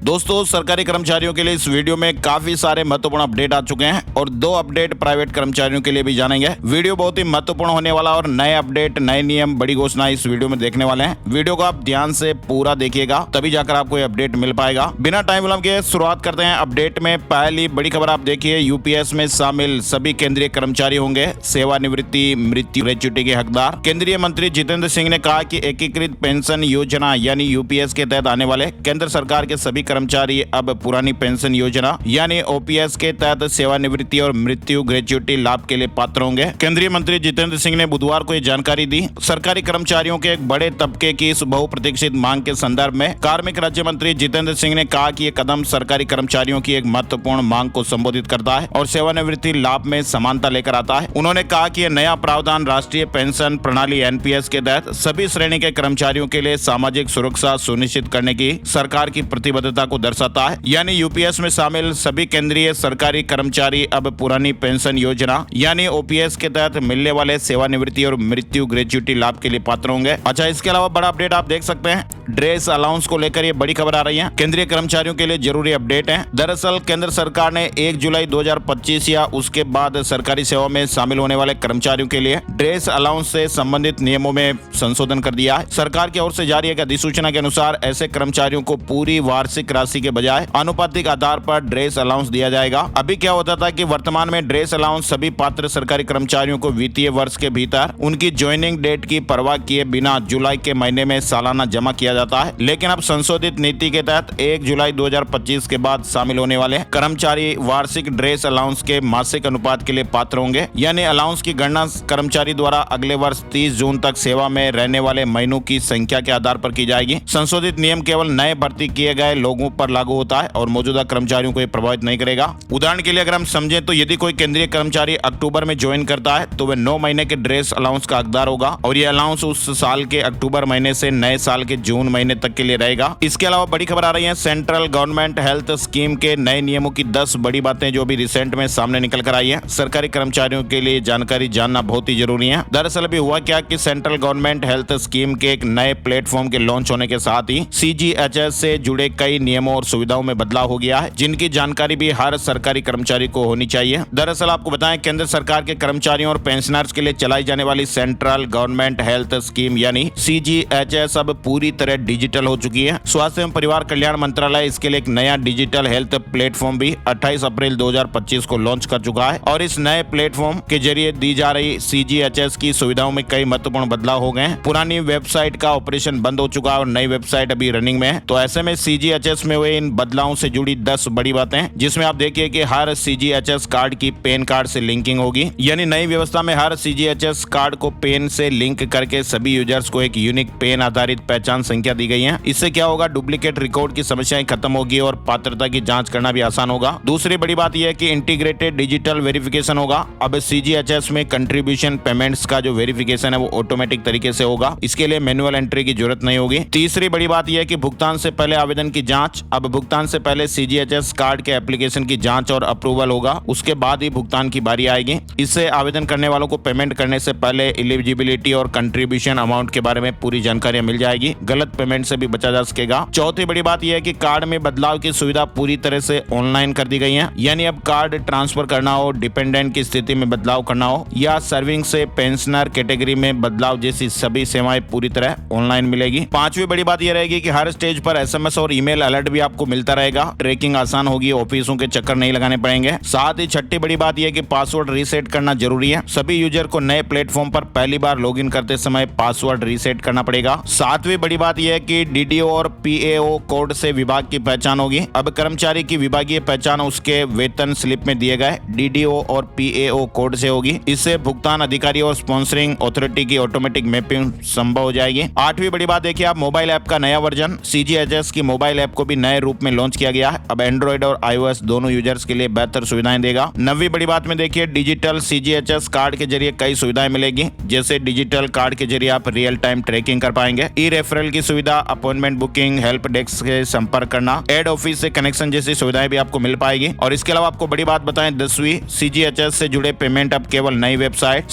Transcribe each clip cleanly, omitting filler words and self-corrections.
दोस्तों, सरकारी कर्मचारियों के लिए इस वीडियो में काफी सारे महत्वपूर्ण अपडेट आ चुके हैं और 2 अपडेट प्राइवेट कर्मचारियों के लिए भी जानेंगे। वीडियो बहुत ही महत्वपूर्ण होने वाला और नए अपडेट, नए नियम, बड़ी घोषणा इस वीडियो में देखने वाले हैं। वीडियो को आप ध्यान से पूरा देखिएगा, तभी जाकर आपको ये अपडेट मिल पाएगा। बिना टाइम विलंब के शुरुआत करते हैं अपडेट में। पहली बड़ी खबर आप देखिए, यूपीएस में शामिल सभी केंद्रीय कर्मचारी होंगे सेवानिवृत्ति मृत्यु ग्रेच्युटी के हकदार। केंद्रीय मंत्री जितेंद्र सिंह ने कहा कि एकीकृत पेंशन योजना यानी यूपीएस के तहत आने वाले केंद्र सरकार के सभी कर्मचारी अब पुरानी पेंशन योजना यानी ओपीएस के तहत सेवानिवृत्ति और मृत्यु ग्रेच्युटी लाभ के लिए पात्र होंगे। केंद्रीय मंत्री जितेंद्र सिंह ने बुधवार को ये जानकारी दी। सरकारी कर्मचारियों के एक बड़े तबके की इस बहुप्रतीक्षित मांग के संदर्भ में कार्मिक राज्य मंत्री जितेंद्र सिंह ने कहा कि ये कदम सरकारी कर्मचारियों की एक महत्वपूर्ण मांग को संबोधित करता है और सेवानिवृत्ति लाभ में समानता लेकर आता है। उन्होंने कहा कि यह नया प्रावधान राष्ट्रीय पेंशन प्रणाली एनपीएस के तहत सभी श्रेणी के कर्मचारियों के लिए सामाजिक सुरक्षा सुनिश्चित करने की सरकार की प्रतिबद्धता को दर्शाता है। यानी यूपीएस में शामिल सभी केंद्रीय सरकारी कर्मचारी अब पुरानी पेंशन योजना यानी ओपीएस के तहत मिलने वाले सेवानिवृत्ति और मृत्यु ग्रेच्युटी लाभ के लिए पात्र होंगे। अच्छा, इसके अलावा बड़ा अपडेट आप देख सकते हैं, ड्रेस अलाउंस को लेकर ये बड़ी खबर आ रही है। केंद्रीय कर्मचारियों के लिए जरूरी अपडेट है। दरअसल केंद्र सरकार ने 1 जुलाई 2025 या उसके बाद सरकारी सेवा में शामिल होने वाले कर्मचारियों के लिए ड्रेस अलाउंस से संबंधित नियमों में संशोधन कर दिया है। सरकार की ओर से जारी एक अधिसूचना के अनुसार ऐसे कर्मचारियों को पूरी वार्षिक राशि के बजाय आनुपातिक आधार पर ड्रेस अलाउंस दिया जाएगा। अभी क्या होता था कि वर्तमान में ड्रेस अलाउंस सभी पात्र सरकारी कर्मचारियों को वित्तीय वर्ष के भीतर उनकी ज्वाइनिंग डेट की परवाह किए बिना जुलाई के महीने में सालाना जमा किया जाता है। लेकिन अब संशोधित नीति के तहत 1 जुलाई 2025 के बाद शामिल होने वाले कर्मचारी वार्षिक ड्रेस अलाउंस के मासिक अनुपात के लिए पात्र होंगे। यानी अलाउंस की गणना कर्मचारी द्वारा अगले वर्ष 30 जून तक सेवा में रहने वाले महीनों की संख्या के आधार पर की जाएगी। संशोधित नियम केवल नए भर्ती किए गए लोगों पर लागू होता है और मौजूदा कर्मचारियों को प्रभावित नहीं करेगा। उदाहरण के लिए अगर हम समझें तो यदि कोई केंद्रीय कर्मचारी अक्टूबर में ज्वाइन करता है तो वह 9 महीने के ड्रेस अलाउंस का हकदार होगा और ये अलाउंस उस साल के अक्टूबर महीने से नए साल के जून महीने तक के लिए रहेगा। इसके अलावा बड़ी खबर आ रही है, सेंट्रल गवर्नमेंट हेल्थ स्कीम के नए नियमों की 10 बड़ी बातें जो भी रिसेंट में सामने निकल कर आई है। सरकारी कर्मचारियों के लिए जानकारी जानना बहुत ही जरूरी है। दरअसल अभी हुआ क्या कि सेंट्रल गवर्नमेंट हेल्थ स्कीम के एक नए प्लेटफॉर्म के लॉन्च होने के साथ ही सीजीएचएस से जुड़े कई नियमों और सुविधाओं में बदलाव हो गया है, जिनकी जानकारी भी हर सरकारी कर्मचारी को होनी चाहिए। दरअसल आपको बताएं, केंद्र सरकार के कर्मचारियों और पेंशनर्स के लिए चलाई जाने वाली सेंट्रल गवर्नमेंट हेल्थ स्कीम यानी सीजीएचएस अब पूरी तरह डिजिटल हो चुकी है। स्वास्थ्य एवं परिवार कल्याण मंत्रालय इसके लिए एक नया डिजिटल हेल्थ प्लेटफॉर्म भी 28 अप्रैल 2025 को लॉन्च कर चुका है और इस नए प्लेटफॉर्म के जरिए दी जा रही सीजीएचएस की सुविधाओं में कई महत्वपूर्ण बदलाव हो गए हैं। पुरानी वेबसाइट का ऑपरेशन बंद हो चुका है और नई वेबसाइट अभी रनिंग में है। तो ऐसे में सीजीएचएस में हुए इन बदलावों से जुड़ी 10 बड़ी बातें, जिसमें आप देखिए कि हर सीजीएचएस कार्ड की पैन कार्ड से लिंकिंग होगी। यानी नई व्यवस्था में हर सीजीएचएस कार्ड को पैन से लिंक करके सभी यूजर्स को एक यूनिक पैन आधारित पहचान संख्या दी गई है। इससे क्या होगा, डुप्लीकेट रिकॉर्ड की समस्याएं खत्म होगी और पात्रता की जांच करना भी आसान होगा। दूसरी बड़ी बात यह है कि इंटीग्रेटेड डिजिटल वेरिफिकेशन होगा। अब सीजीएचएस में कंट्रीब्यूशन पेमेंट्स का जो वेरिफिकेशन है वो ऑटोमेटिक तरीके से होगा। इसके लिए मैनुअल एंट्री की जरूरत नहीं होगी। तीसरी बड़ी बात यह है कि भुगतान से पहले आवेदन की जांच। अब भुगतान से पहले सीजीएचएस कार्ड के एप्लीकेशन की जांच और अप्रूवल होगा, उसके बाद ही भुगतान की बारी आएगी। इससे आवेदन करने वालों को पेमेंट करने से पहले एलिजिबिलिटी और कंट्रीब्यूशन अमाउंट के बारे में पूरी जानकारी मिल जाएगी। गलत पेमेंट से भी बचा जा सकेगा। चौथी बड़ी बात यह है कि कार्ड में बदलाव की सुविधा पूरी तरह से ऑनलाइन कर दी गई है। यानी अब कार्ड ट्रांसफर करना हो, डिपेंडेंट की स्थिति में बदलाव करना हो या सर्विंग से पेंशनर कैटेगरी में बदलाव जैसी सभी सेवाएं पूरी तरह ऑनलाइन मिलेगी। पांचवी बड़ी बात यह रहेगी कि हर स्टेज पर एसएमएस और ईमेल अलर्ट भी आपको मिलता रहेगा। ट्रैकिंग आसान होगी, ऑफिसों के चक्कर नहीं लगाने पड़ेंगे। साथ ही छठी बड़ी बात यह कि पासवर्ड रीसेट करना जरूरी है। सभी यूजर को नए प्लेटफॉर्म पर पहली बार लॉगिन करते समय पासवर्ड रीसेट करना पड़ेगा। सातवीं बड़ी बात यह है कि डीडीओ और पीएओ कोड से विभाग की पहचान होगी। अब कर्मचारी की विभागीय पहचान उसके वेतन स्लिप में दिए गए डीडीओ और पीएओ कोड से होगी। इससे भुगतान अधिकारी और स्पॉन्सरिंग अथॉरिटी की ऑटोमेटिक मैपिंग संभव हो जाएगी। आठवीं बड़ी बात देखिए, आप मोबाइल ऐप का नया वर्जन सीजीएचएस की मोबाइल ऐप को भी नए रूप में लॉन्च किया गया है। अब एंड्रॉइड और iOS दोनों यूजर्स के लिए बेहतर सुविधाएं देगा। नवीं बड़ी बात में देखिए, डिजिटल सीजीएचएस कार्ड के जरिए कई सुविधाएं मिलेगी। जैसे डिजिटल कार्ड के जरिए आप रियल टाइम ट्रैकिंग कर पाएंगे, ई रेफरल की सुविधा, अपॉइंटमेंट बुकिंग, हेल्प डेस्क से संपर्क करना, एड ऑफिस से कनेक्शन जैसी सुविधाएं भी आपको मिल पाएगी। और इसके अलावा आपको बड़ी बात बताएं, 10वीं सीजीएचएस से जुड़े पेमेंट अब केवल नई वेबसाइट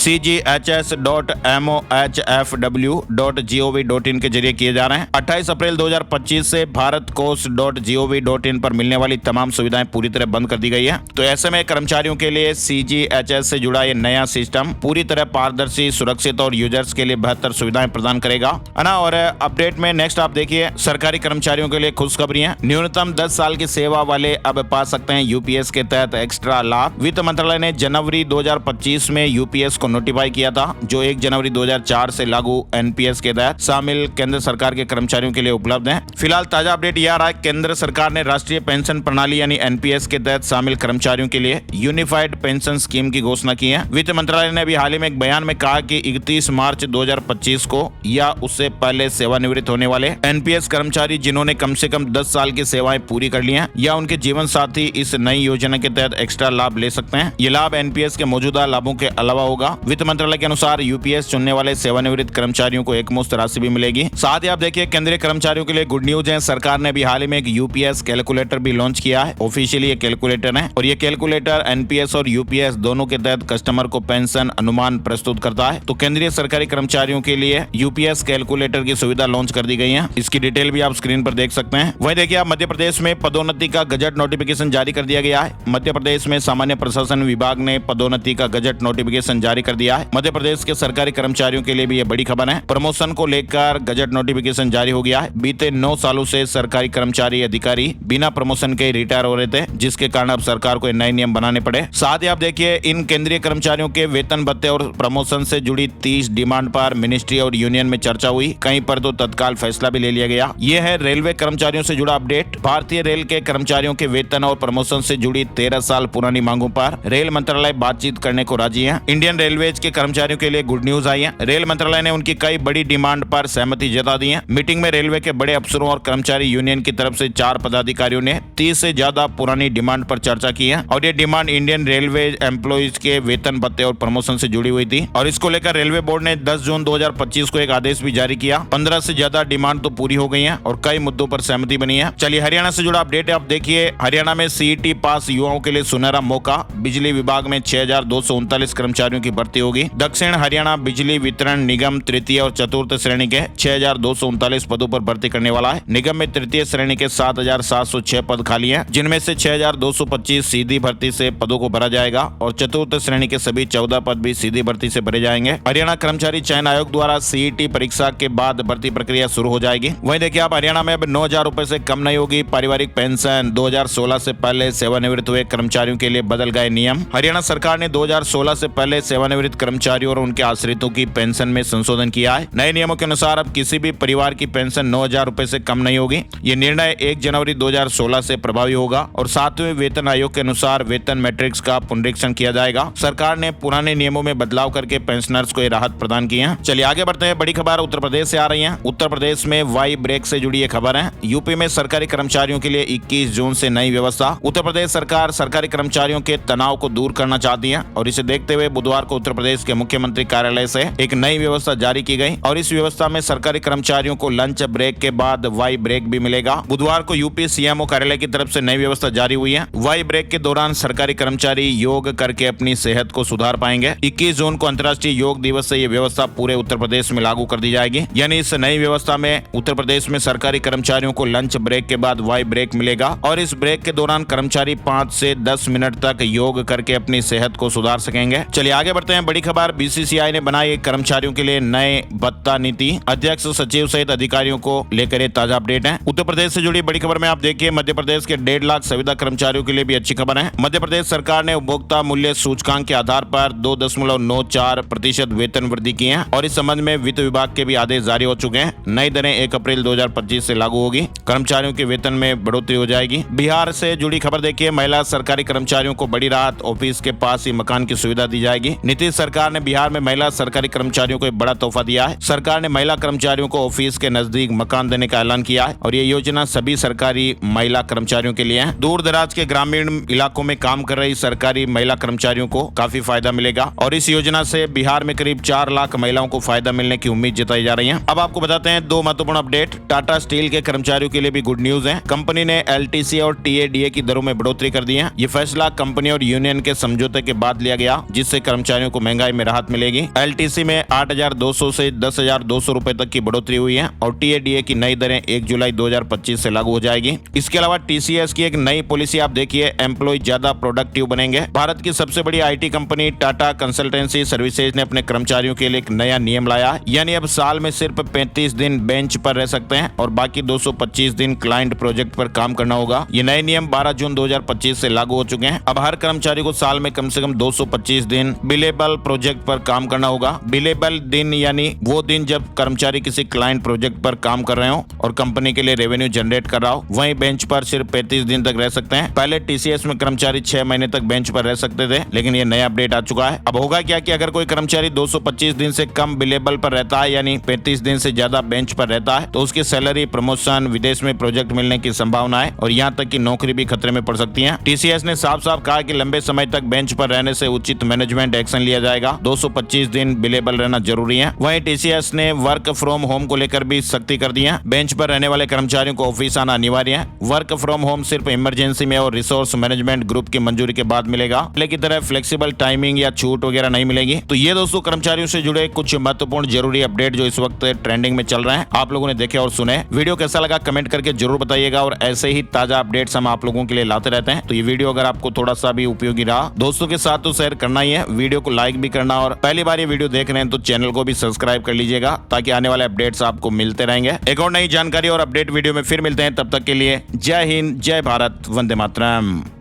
cghs.mohfw.gov.in के जरिए किए जा रहे हैं। 28 अप्रैल 2025 से भारत कोष post.gov.in पर मिलने वाली तमाम सुविधाएं पूरी तरह बंद कर दी गई है। तो ऐसे में कर्मचारियों के लिए CGHS से जुड़ा ये नया सिस्टम पूरी तरह पारदर्शी, सुरक्षित और यूजर्स के लिए बेहतर सुविधाएं प्रदान करेगा, है ना। और अपडेट में नेक्स्ट आप देखिए, सरकारी कर्मचारियों के लिए खुशखबरी है। न्यूनतम 10 साल की सेवा वाले अब पा सकते हैं यूपीएस के तहत एक्स्ट्रा लाभ। वित्त मंत्रालय ने जनवरी 2025 में यूपीएस को नोटिफाई किया था, जो 1 जनवरी 2004 से लागू एनपीएस के तहत शामिल केंद्र सरकार के कर्मचारियों के लिए उपलब्ध है। फिलहाल ताजा अपडेट यह आ रहा है, केंद्र सरकार ने राष्ट्रीय पेंशन प्रणाली यानी एनपीएस के तहत शामिल कर्मचारियों के लिए यूनिफाइड पेंशन स्कीम की घोषणा की है। वित्त मंत्रालय ने अभी हाल ही में एक बयान में कहा कि 31 मार्च 2025 को या उससे पहले सेवानिवृत्त होने वाले एनपीएस कर्मचारी जिन्होंने कम से कम 10 साल की सेवाएं पूरी कर ली हैं या उनके जीवन साथी इस नई योजना के तहत एक्स्ट्रा लाभ ले सकते हैं। ये लाभ एनपीएस के मौजूदा लाभों के अलावा होगा। वित्त मंत्रालय के अनुसार यूपीएस चुनने वाले सेवानिवृत्त कर्मचारियों को एकमुश्त राशि भी मिलेगी। साथ ही आप देखिए, केंद्रीय कर्मचारियों के लिए गुड न्यूज है। सरकार ने अभी हाल ही में एक यूपीएस कैलकुलेटर भी लॉन्च किया है। ऑफिशियली ये कैलकुलेटर है और ये कैलकुलेटर एनपीएस और यूपीएस दोनों के तहत कस्टमर को पेंशन अनुमान प्रस्तुत करता है। तो केंद्रीय सरकारी कर्मचारियों के लिए यूपीएस कैलकुलेटर की सुविधा लॉन्च कर दी गई है। इसकी डिटेल भी आप स्क्रीन पर देख सकते हैं। वहीं देखिए, आप मध्य प्रदेश में पदोन्नति का गजट नोटिफिकेशन जारी कर दिया गया है। मध्य प्रदेश में सामान्य प्रशासन विभाग ने पदोन्नति का गजट नोटिफिकेशन जारी कर दिया है। मध्य प्रदेश के सरकारी कर्मचारियों के लिए भी ये बड़ी खबर है। प्रमोशन को लेकर गजट नोटिफिकेशन जारी हो गया है। बीते 9 सालों से सरकारी कर्मचारी अधिकारी बिना प्रमोशन के रिटायर हो रहे थे, जिसके कारण अब सरकार को नए नियम बनाने पड़े। साथ ही आप देखिए, इन केंद्रीय कर्मचारियों के वेतन भत्ते और प्रमोशन से जुड़ी 30 डिमांड पर मिनिस्ट्री और यूनियन में चर्चा हुई। कहीं पर तो तत्काल फैसला भी ले लिया गया। ये है रेलवे कर्मचारियों से जुड़ा अपडेट। भारतीय रेल के कर्मचारियों के वेतन और प्रमोशन से जुड़ी 13 साल पुरानी मांगों पर रेल मंत्रालय बातचीत करने को राजी है। इंडियन रेलवेज के कर्मचारियों के लिए गुड न्यूज आई है। रेल मंत्रालय ने उनकी कई बड़ी डिमांड पर सहमति जता दी है। मीटिंग में रेलवे के बड़े अफसरों और कर्मचारी यूनियन की तरफ से 4 पदाधिकारियों ने 30 से ज्यादा पुरानी डिमांड पर चर्चा की है और ये डिमांड इंडियन रेलवे एम्प्लॉइज के वेतन भत्ते और प्रमोशन से जुड़ी हुई थी। और इसको लेकर रेलवे बोर्ड ने 10 जून 2025 को एक आदेश भी जारी किया। 15 से ज्यादा डिमांड तो पूरी हो गई है और कई मुद्दों पर सहमति बनी है। चलिए, हरियाणा से जुड़ा अपडेट है। आप देखिए, हरियाणा में सीईटी पास युवाओं के लिए सुनहरा मौका। बिजली विभाग में 6239 कर्मचारियों की भर्ती होगी। दक्षिण हरियाणा बिजली वितरण निगम तृतीय और चतुर्थ श्रेणी के 6239 पदों पर भर्ती करने वाला है। निगम में तृतीय श्रेणी के 7706 पद खाली हैं, जिनमें से 6225 सीधी भर्ती से पदों को भरा जाएगा और चतुर्थ श्रेणी के सभी 14 पद भी सीधी भर्ती से भरे जाएंगे। हरियाणा कर्मचारी चयन आयोग द्वारा सीईटी परीक्षा के बाद भर्ती प्रक्रिया शुरू हो जाएगी। वहीं देखिए, आप हरियाणा में अब 9000 रुपए से कम नहीं होगी पारिवारिक पेंशन। 2016 से पहले सेवानिवृत्त हुए कर्मचारियों के लिए बदल गए नियम। हरियाणा सरकार ने 2016 से पहले सेवानिवृत्त कर्मचारियों और उनके आश्रितों की पेंशन में संशोधन किया है। नए नियमों के अनुसार अब किसी भी परिवार की पेंशन 9000 रुपए से कम नहीं होगी। ये निर्णय 1 जनवरी 2016 से प्रभावी होगा और 7वें वेतन आयोग के अनुसार वेतन मैट्रिक्स का पुनरीक्षण किया जाएगा। सरकार ने पुराने नियमों में बदलाव करके पेंशनर्स को ये राहत प्रदान की है। चलिए आगे बढ़ते हैं। बड़ी खबर उत्तर प्रदेश से आ रही है। उत्तर प्रदेश में वाई ब्रेक से जुड़ी ये खबर है। यूपी में सरकारी कर्मचारियों के लिए 21 जून से नई व्यवस्था। उत्तर प्रदेश सरकार सरकारी कर्मचारियों के तनाव को दूर करना चाहती है और इसे देखते हुए बुधवार को उत्तर प्रदेश के मुख्यमंत्री कार्यालय से एक नई व्यवस्था जारी की गई और इस व्यवस्था में सरकारी कर्मचारियों को लंच ब्रेक के बाद वाई ब्रेक भी मिलेगा। बुधवार को यूपी सीएमओ कार्यालय की तरफ से नई व्यवस्था जारी हुई है। वाई ब्रेक के दौरान सरकारी कर्मचारी योग करके अपनी सेहत को सुधार पाएंगे। 21 जून को अंतर्राष्ट्रीय योग दिवस से ये व्यवस्था पूरे उत्तर प्रदेश में लागू कर दी जाएगी। यानी इस नई व्यवस्था में उत्तर प्रदेश में सरकारी कर्मचारियों को लंच ब्रेक के बाद वाई ब्रेक मिलेगा और इस ब्रेक के दौरान कर्मचारी 5 से 10 मिनट तक योग करके अपनी सेहत को सुधार सकेंगे। चलिए आगे बढ़ते हैं। बड़ी खबर, बीसीसीआई ने बनाई एक कर्मचारियों के लिए नए भत्ता नीति। अध्यक्ष सचिव सहित अधिकारियों को लेकर ये ताजा अपडेट है। उत्तर प्रदेश से जुड़ी बड़ी खबर में आप देखिए, मध्य प्रदेश के 1.5 लाख संविदा कर्मचारियों के लिए भी अच्छी खबर है। मध्य प्रदेश सरकार ने उपभोक्ता मूल्य सूचकांक के आधार पर 2.94% वेतन वृद्धि की है और इस संबंध में वित्त विभाग के भी आदेश जारी हो चुके हैं। नई दरें 1 अप्रैल 2025 से लागू होगी। कर्मचारियों के वेतन में बढ़ोतरी हो जाएगी। बिहार से जुड़ी खबर देखिए, महिला सरकारी कर्मचारियों को बड़ी राहत, ऑफिस के पास ही मकान की सुविधा दी जाएगी। नीतीश सरकार ने बिहार में महिला सरकारी कर्मचारियों को एक बड़ा तोहफा दिया है। सरकार ने महिला कर्मचारियों को ऑफिस के नजदीक मकान देने का ऐलान किया है और ये योजना सभी सरकारी महिला कर्मचारियों के लिए है। दूर दराज के ग्रामीण इलाकों में काम कर रही सरकारी महिला कर्मचारियों को काफी फायदा मिलेगा और इस योजना से बिहार में करीब 4 लाख महिलाओं को फायदा मिलने की उम्मीद जताई जा रही है। अब आपको बताते हैं 2 महत्वपूर्ण अपडेट। टाटा स्टील के कर्मचारियों के लिए भी गुड न्यूज है। कंपनी ने एलटीसी और टीएडीए की दरों में बढ़ोतरी कर दी है। ये फैसला कंपनी और यूनियन के समझौते के बाद लिया गया, जिससे कर्मचारियों को महंगाई में राहत मिलेगी। एलटीसी में 8200 से 10200 रुपए तक की बढ़ोतरी हुई है और टीएडीए की नई दरें 1 जुलाई 2025 2025 से लागू हो जाएगी। इसके अलावा टीसीएस की एक नई पॉलिसी आप देखिए, एम्प्लॉय ज्यादा प्रोडक्टिव बनेंगे। भारत की सबसे बड़ी IT company Tata consultancy services ने अपने कर्मचारियों के लिए एक नया नियम लाया, यानी अब साल में सिर्फ 35 दिन बेंच पर रह सकते हैं और बाकी 225 दिन क्लाइंट प्रोजेक्ट पर काम करना होगा। ये नए नियम 12 जून 2025 से लागू हो चुके हैं। अब हर कर्मचारी को साल में कम से कम 225 दिन बिलेबल प्रोजेक्ट पर काम करना होगा। बिलेबल दिन यानी वो दिन जब कर्मचारी किसी क्लाइंट प्रोजेक्ट पर काम कर रहे हो और कंपनी के लिए रेवेन्यू जनरेट कर रहा हो। वहीं बेंच पर सिर्फ 35 दिन तक रह सकते हैं। पहले टीसीएस में कर्मचारी 6 महीने तक बेंच पर रह सकते थे, लेकिन ये नया अपडेट आ चुका है। अब होगा क्या कि अगर कोई कर्मचारी 225 दिन से कम बिलेबल पर रहता है, यानी 35 दिन से ज्यादा बेंच पर रहता है, तो उसकी सैलरी, प्रमोशन, विदेश में प्रोजेक्ट मिलने की संभावना है और यहाँ तक कि नौकरी भी खतरे में पड़ सकती है। टीसीएस ने साफ साफ कहा कि लंबे समय तक बेंच पर रहने से उचित मैनेजमेंट एक्शन लिया जाएगा। 225 दिन बिलेबल रहना जरूरी है। वहीं टीसीएस ने वर्क फ्रॉम होम को लेकर भी सख्ती कर दी है। बेंच पर रहने वाले कर्मचारियों को ऑफिस आना अनिवार्य है। वर्क फ्रॉम होम सिर्फ इमरजेंसी में और रिसोर्स मैनेजमेंट ग्रुप की मंजूरी के बाद मिलेगा। पहले की तरह फ्लेक्सिबल टाइमिंग या छूट वगैरह नहीं मिलेगी। तो ये दोस्तों कर्मचारियों से जुड़े कुछ महत्वपूर्ण जरूरी अपडेट जो इस वक्त ट्रेंडिंग में चल रहे हैं, आप लोगों ने देखे और सुने। वीडियो कैसा लगा कमेंट करके जरूर बताइएगा और ऐसे ही ताजा अपडेट्स हम आप लोगों के लिए लाते रहते हैं। तो ये वीडियो अगर आपको थोड़ा सा भी उपयोगी रहा, दोस्तों के साथ तो शेयर करना ही है, वीडियो को लाइक भी करना और पहली बार ये वीडियो देख रहे हैं तो चैनल को भी सब्सक्राइब कर लीजिएगा ताकि आने वाले अपडेट्स आपको मिलते रहेंगे। एक और नई जानकारी और अपडेट वीडियो में फिर मिलते हैं, तब तक के लिए जय हिंद, जय भारत, वंदे मातरम।